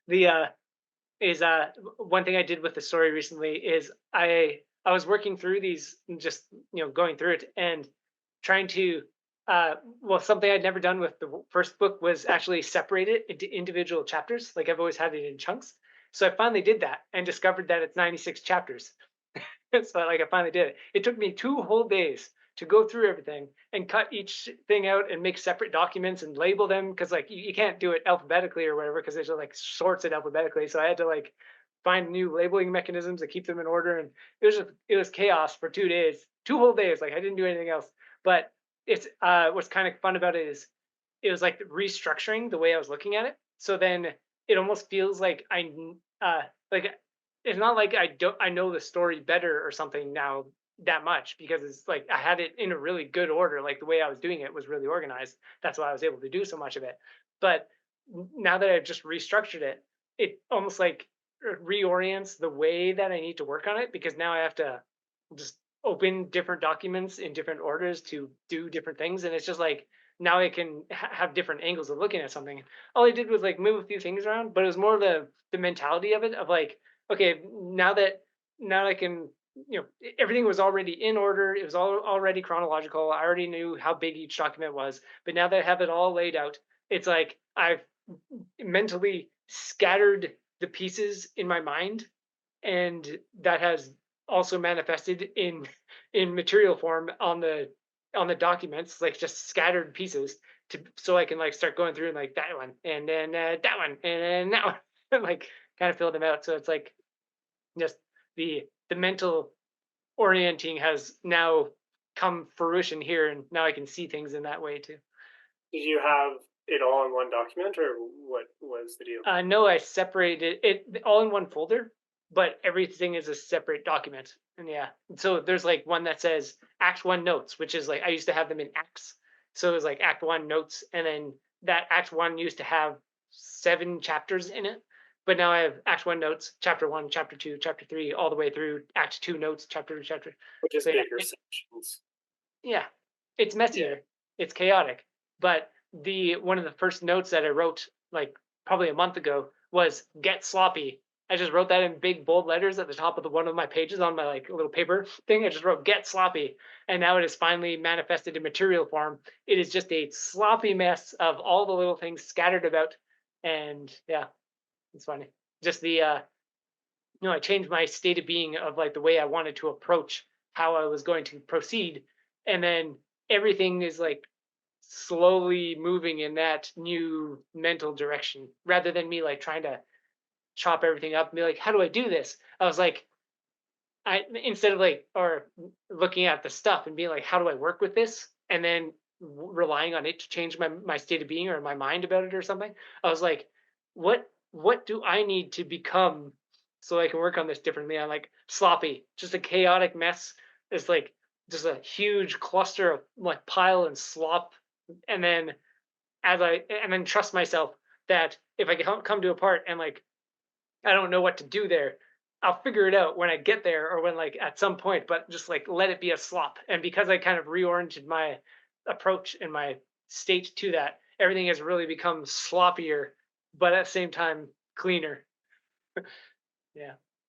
The is one thing I did with the story recently is I was working through these, just going through it and trying to well, something I'd never done with the first book was actually separate it into individual chapters. Like I've always had it in chunks. So I finally did that and discovered that it's 96 chapters. So like I finally did it. It took me 2 whole days to go through everything and cut each thing out and make separate documents and label them, because like you can't do it alphabetically or whatever, because there's like sorts it alphabetically. So I had to like find new labeling mechanisms to keep them in order, and it was chaos for 2 days, 2 whole days. Like I didn't do anything else. But it's what's kind of fun about it is it was like restructuring the way I was looking at it. So then it almost feels like like it's not like I know the story better or something now that much, because it's like I had it in a really good order. Like the way I was doing it was really organized. That's why I was able to do so much of it. But now that I've just restructured it, it almost like reorients the way that I need to work on it, because now I have to just open different documents in different orders to do different things. And it's just like now I can have different angles of looking at something. All I did was like move a few things around, but it was more the mentality of it, of like, okay, now I can, everything was already in order. It was all already chronological. I already knew how big each document was. But now that I have it all laid out, it's like I've mentally scattered the pieces in my mind, and that has also manifested in material form on the documents, like just scattered pieces, to so I can like start going through and like that one and then that one and then that one, like kind of fill them out. So it's like just the mental orienting has now come fruition here, and now I can see things in that way too. Did you have it all in one document, or what was the deal? No, I separated it all in one folder, but everything is a separate document. And yeah, so there's like one that says Act One notes, which is like I used to have them in acts. So it was like Act One notes, and then that Act One used to have 7 chapters in it. But now I have Act One notes, Chapter One, Chapter Two, Chapter Three, all the way through Act Two notes, Chapter. Which is So yeah, bigger sections? yeah, it's Yeah. messier, it's chaotic. But the one of the first notes that I wrote, like probably a month ago, was "Get sloppy." I just wrote that in big bold letters at the top of the one of my pages on my like little paper thing. I just wrote "Get sloppy," and now it is finally manifested in material form. It is just a sloppy mess of all the little things scattered about, and yeah, it's funny. Just I changed my state of being of like the way I wanted to approach how I was going to proceed, and then everything is like slowly moving in that new mental direction, rather than me like trying to chop everything up and be like, how do I do this? I was like, I instead of like or looking at the stuff and being like, how do I work with this? And then relying on it to change my state of being or my mind about it or something. I was like, what do I need to become so I can work on this differently? I'm like sloppy, just a chaotic mess. It's like just a huge cluster of like pile and slop. And then and then trust myself that if I can come to a part and like I don't know what to do there, I'll figure it out when I get there or when like at some point, but just like let it be a slop. And because I kind of reoriented my approach and my state to that, everything has really become sloppier, but at the same time cleaner. Yeah.